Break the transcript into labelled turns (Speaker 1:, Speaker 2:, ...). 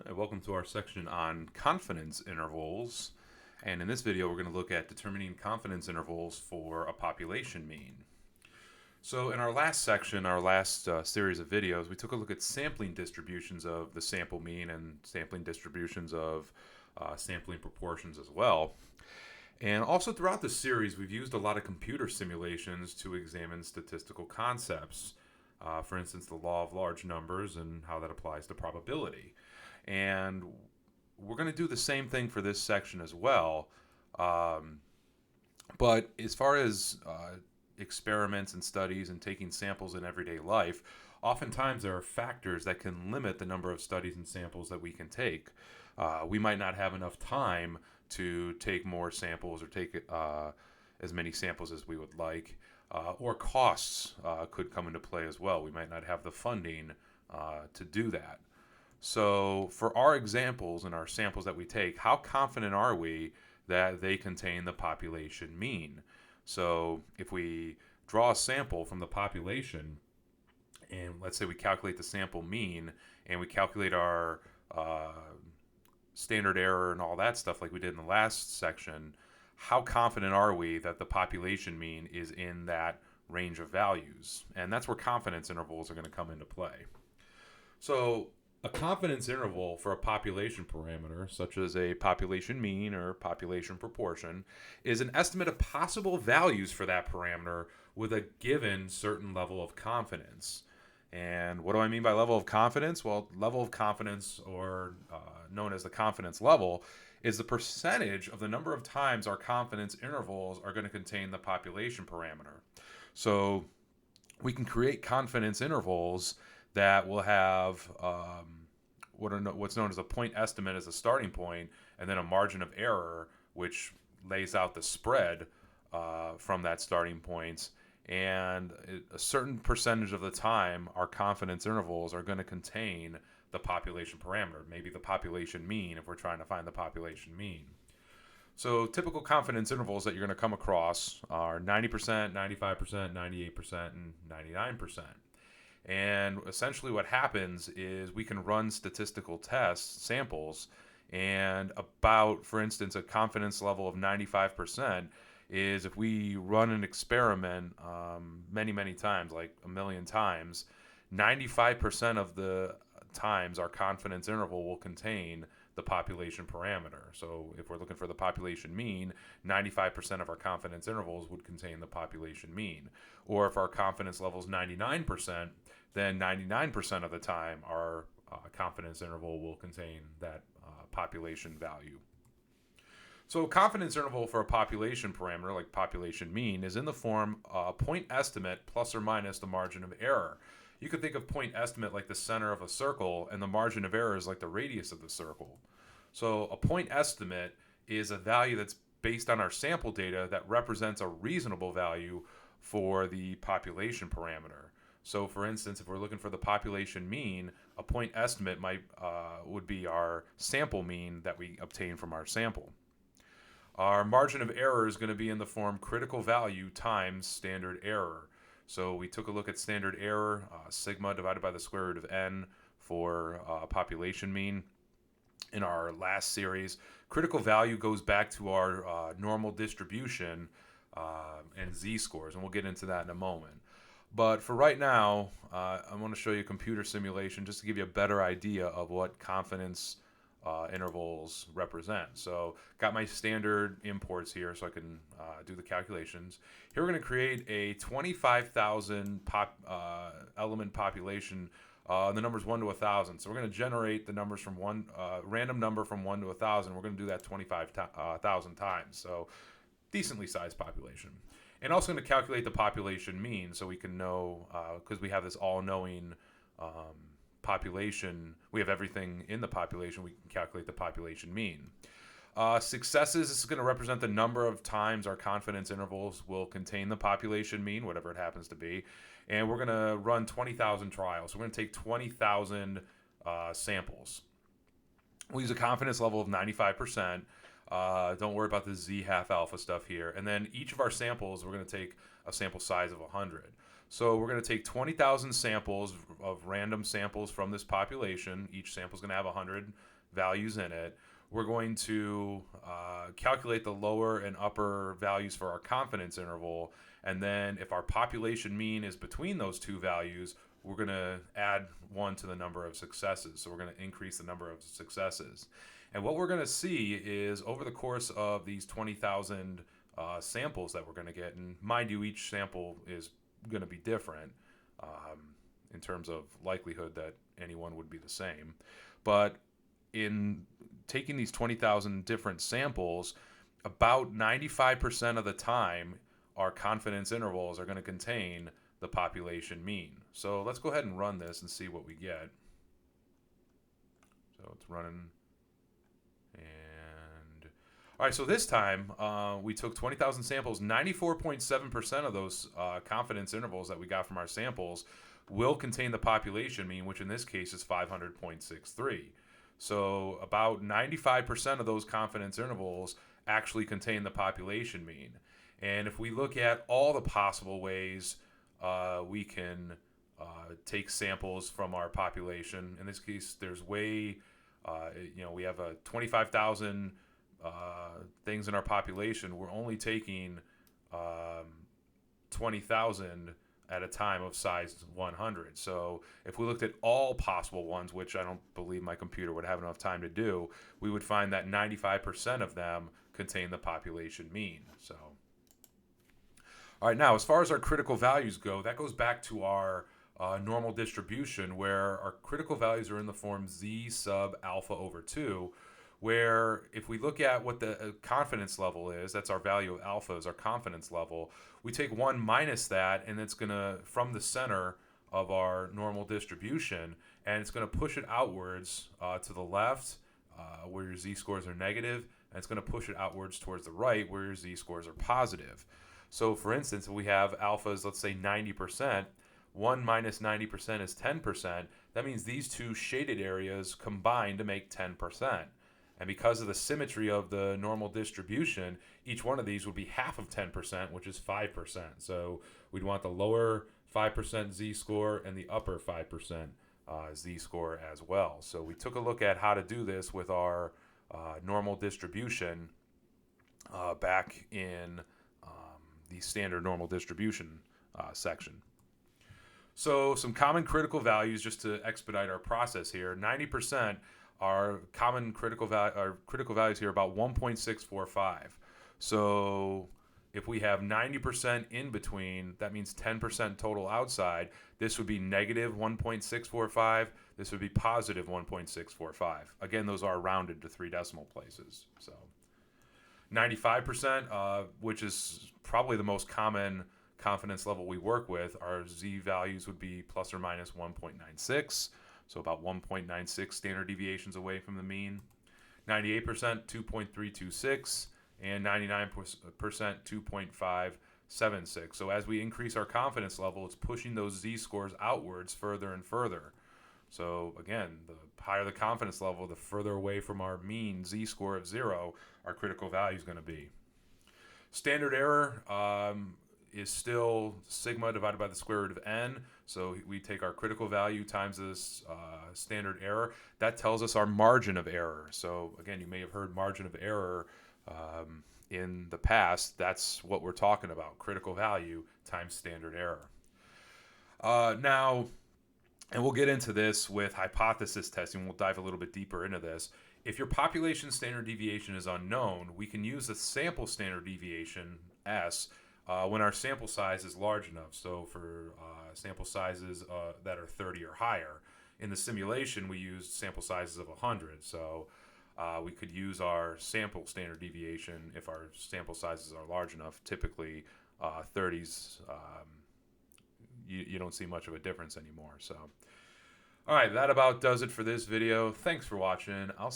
Speaker 1: and welcome to our section on confidence intervals. And in this video, we're going to look at determining confidence intervals for a population mean. So in our last section, our last series of videos, we took a look at sampling distributions of the sample mean and sampling distributions of sampling proportions as well. And also throughout the series, we've used a lot of computer simulations to examine statistical concepts. For instance, the law of large numbers and how that applies to probability. And we're going to do the same thing for this section as well. But as far as experiments and studies and taking samples in everyday life, oftentimes there are factors that can limit the number of studies and samples that we can take. We might not have enough time to take more samples or take as many samples as we would like. Or costs could come into play as well. We might not have the funding to do that. So for our examples and our samples that we take, how confident are we that they contain the population mean? So if we draw a sample from the population, and let's say we calculate the sample mean, and we calculate our standard error and all that stuff like we did in the last section, how confident are we that the population mean is in that range of values? And that's where confidence intervals are going to come into play. So a confidence interval for a population parameter, such as a population mean or population proportion, is an estimate of possible values for that parameter with a given certain level of confidence. And what do I mean by level of confidence? Well, level of confidence, or known as the confidence level, is the percentage of the number of times our confidence intervals are going to contain the population parameter. So we can create confidence intervals that will have what's known as a point estimate as a starting point, and then a margin of error, which lays out the spread from that starting point. And a certain percentage of the time, our confidence intervals are going to contain the population parameter, maybe the population mean if we're trying to find the population mean. So typical confidence intervals that you're going to come across are 90%, 95%, 98%, and 99%. And essentially what happens is we can run statistical tests, samples, and about, for instance, a confidence level of 95% is if we run an experiment many times, like a million times, 95% of the times our confidence interval will contain the population parameter. So if we're looking for the population mean, 95% of our confidence intervals would contain the population mean. Or if our confidence level is 99%, then 99% of the time our confidence interval will contain that population value. So a confidence interval for a population parameter, like population mean, is in the form point estimate plus or minus the margin of error. You could think of point estimate like the center of a circle, and the margin of error is like the radius of the circle. So a point estimate is a value that's based on our sample data that represents a reasonable value for the population parameter. So for instance, if we're looking for the population mean, a point estimate would be our sample mean that we obtain from our sample. Our margin of error is going to be in the form critical value times standard error. So we took a look at standard error, sigma divided by the square root of n for population mean in our last series. Critical value goes back to our normal distribution and z-scores, and we'll get into that in a moment. But for right now, I want to show you a computer simulation just to give you a better idea of what confidence intervals represent. So got my standard imports here so I can do the calculations. Here we're going to create a 25,000 element population. The number's 1 to 1,000. So we're going to generate the numbers from random number from 1 to 1,000. We're going to do that 25,000 times. So decently sized population. And also going to calculate the population mean so we can know, because we have this all-knowing population, we have everything in the population, we can calculate the population mean. Successes, this is going to represent the number of times our confidence intervals will contain the population mean, whatever it happens to be. And we're going to run 20,000 trials. So we're going to take 20,000 samples. We'll use a confidence level of 95%. Don't worry about the z half alpha stuff here. And then each of our samples, we're going to take a sample size of 100. So we're going to take 20,000 samples of random samples from this population. Each sample is going to have 100 values in it. We're going to calculate the lower and upper values for our confidence interval. And then if our population mean is between those two values, we're going to add 1 to the number of successes. So we're going to increase the number of successes. And what we're going to see is over the course of these 20,000 samples that we're going to get, and mind you, each sample is going to be different in terms of likelihood that anyone would be the same. But in taking these 20,000 different samples, about 95% of the time, our confidence intervals are going to contain the population mean. So let's go ahead and run this and see what we get. So it's running. And all right, so this time we took 20,000 samples. 94.7% of those confidence intervals that we got from our samples will contain the population mean, which in this case is 500.63. So about 95% of those confidence intervals actually contain the population mean. And if we look at all the possible ways we can take samples from our population, in this case, there's we have 25,000 things in our population. We're only taking 20,000 at a time of size 100. So if we looked at all possible ones, which I don't believe my computer would have enough time to do, we would find that 95% of them contain the population mean. So, all right, now as far as our critical values go, that goes back to our normal distribution, where our critical values are in the form z sub alpha over 2, where if we look at what the confidence level is, that's our value of alpha is our confidence level, we take 1 minus that, and it's going to, from the center of our normal distribution, and it's going to push it outwards to the left where your z-scores are negative, and it's going to push it outwards towards the right where your z-scores are positive. So for instance, if we have alpha is, let's say, 90%, 1 minus 90% is 10%. That means these two shaded areas combine to make 10%. And because of the symmetry of the normal distribution, each one of these would be half of 10%, which is 5%. So we'd want the lower 5% z-score and the upper 5% z-score as well. So we took a look at how to do this with our normal distribution back in the standard normal distribution section. So some common critical values, just to expedite our process here. 90%. Our common critical values here are about 1.645. So if we have 90% in between, that means 10% total outside. This would be negative 1.645. This would be positive 1.645. Again, those are rounded to 3 decimal places. So 95%, which is probably the most common confidence level we work with, our z values would be plus or minus 1.96. So about 1.96 standard deviations away from the mean. 98%, 2.326, and 99% 2.576. So as we increase our confidence level, it's pushing those z-scores outwards further and further. So again, the higher the confidence level, the further away from our mean z-score of 0 our critical value is going to be. Standard error is still sigma divided by the square root of n. So we take our critical value times this standard error. That tells us our margin of error. So again, you may have heard margin of error in the past. That's what we're talking about, critical value times standard error. Now, and we'll get into this with hypothesis testing. We'll dive a little bit deeper into this. If your population standard deviation is unknown, we can use the sample standard deviation, S, when our sample size is large enough. So for sample sizes that are 30 or higher. In the simulation, we used sample sizes of 100. So we could use our sample standard deviation if our sample sizes are large enough. Typically, 30s, you don't see much of a difference anymore. So, all right, that about does it for this video. Thanks for watching. I'll